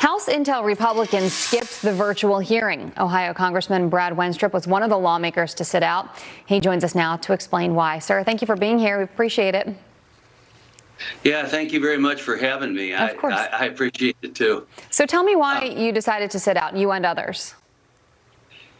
House Intel Republicans skipped the virtual hearing. Ohio Congressman Brad Wenstrup was one of the lawmakers to sit out. He joins us now to explain why. Sir, thank you for being here. We appreciate it. Yeah, thank you very much for having me. Of course. I appreciate it, too. So tell me why you decided to sit out, you and others.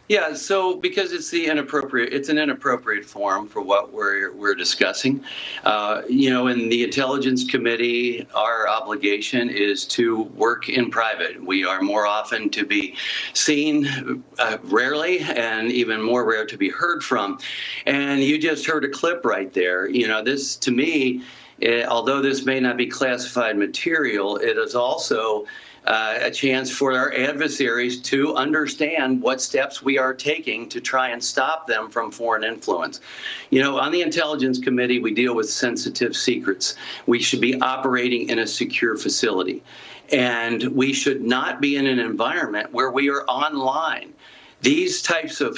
Yeah, so because it's an inappropriate forum for what we're discussing. In the Intelligence Committee, our obligation is to work in private. We are more often to be seen rarely, and even more rare to be heard from. And you just heard a clip right there. This, to me, although this may not be classified material, it is also a chance for our adversaries to understand what steps we are taking to try and stop them from foreign influence. On the Intelligence Committee, we deal with sensitive secrets. We should be operating in a secure facility, and we should not be in an environment where we are online. These types of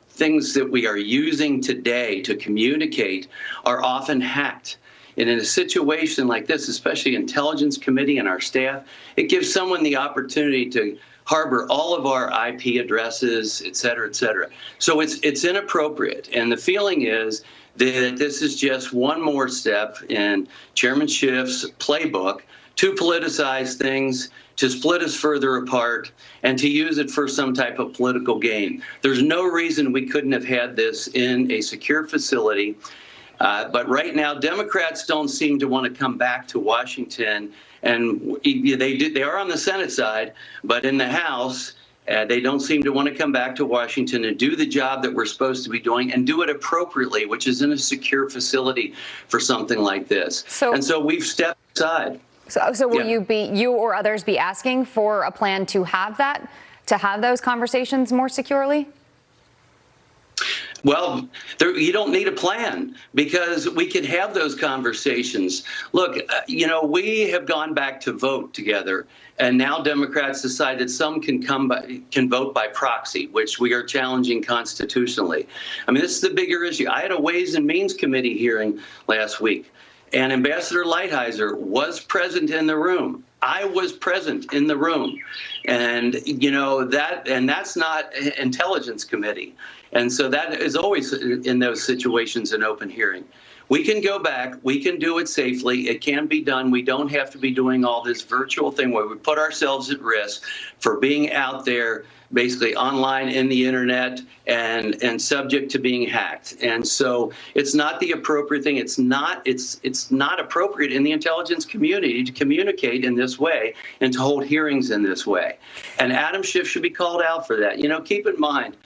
things that we are using today to communicate are often hacked. And in a situation like this, especially Intelligence Committee and our staff, it gives someone the opportunity to harbor all of our IP addresses, et cetera, et cetera. So it's inappropriate. And the feeling is that this is just one more step in Chairman Schiff's playbook to politicize things, to split us further apart, and to use it for some type of political gain. There's no reason we couldn't have had this in a secure facility. But right now, Democrats don't seem to want to come back to Washington, and they are on the Senate side, but in the House, they don't seem to want to come back to Washington and do the job that we're supposed to be doing and do it appropriately, which is in a secure facility for something like this. And so we've stepped aside. So will you or others be asking for a plan to have those conversations more securely? Well, you don't need a plan, because we can have those conversations. Look, we have gone back to vote together, and now Democrats decide that some can vote by proxy, which we are challenging constitutionally. I mean, this is the bigger issue. I had a Ways and Means Committee hearing last week, and Ambassador Lighthizer was present in the room. I was present in the room, and that's not Intelligence Committee. And so that is always, in those situations, an open hearing. We can go back. We can do it safely. It can be done. We don't have to be doing all this virtual thing where we put ourselves at risk for being out there, basically online in the internet and subject to being hacked. And so it's not the appropriate thing. It's not appropriate in the intelligence community to communicate in this way and to hold hearings in this way. And Adam Schiff should be called out for that. Keep in mind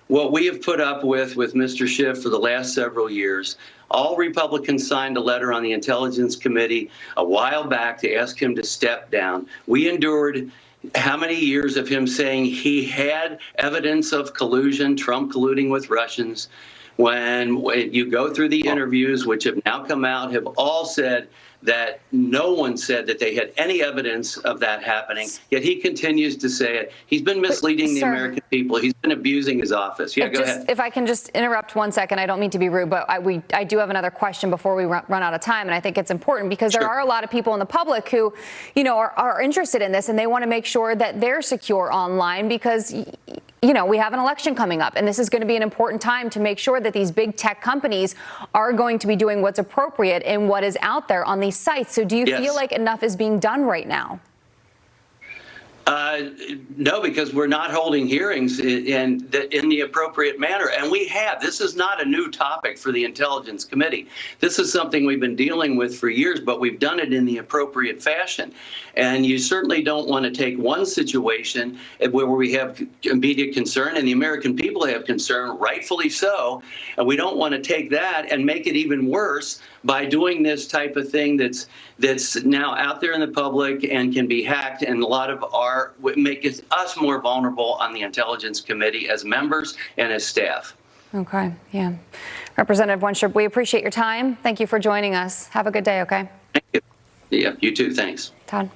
what we have put up with Mr. Schiff for the last several years. All Republicans signed a letter on the Intelligence Committee a while back to ask him to step down. We endured how many years of him saying he had evidence of collusion, Trump colluding with Russians. When you go through the interviews, which have now come out, have all said that no one said that they had any evidence of that happening, yet he continues to say it. He's been misleading the American people. He's been abusing his office. Yeah, go ahead. If I can just interrupt 1 second, I don't mean to be rude, but I do have another question before we run out of time, and I think it's important because there are a lot of people in the public who, are interested in this, and they want to make sure that they're secure online because we have an election coming up, and this is going to be an important time to make sure that these big tech companies are going to be doing what's appropriate and what is out there on these sites. So do you feel like enough is being done right now? No, because we're not holding hearings in the appropriate manner. And we have. This is not a new topic for the Intelligence Committee. This is something we've been dealing with for years, but we've done it in the appropriate fashion. And you certainly don't want to take one situation where we have immediate concern, and the American people have concern, rightfully so. And we don't want to take that and make it even worse by doing this type of thing that's now out there in the public and can be hacked, and a lot of make us more vulnerable on the Intelligence Committee as members and as staff. Okay, yeah. Representative Wenstrup, we appreciate your time. Thank you for joining us. Have a good day, okay? Thank you. Yeah, you too. Thanks. Todd.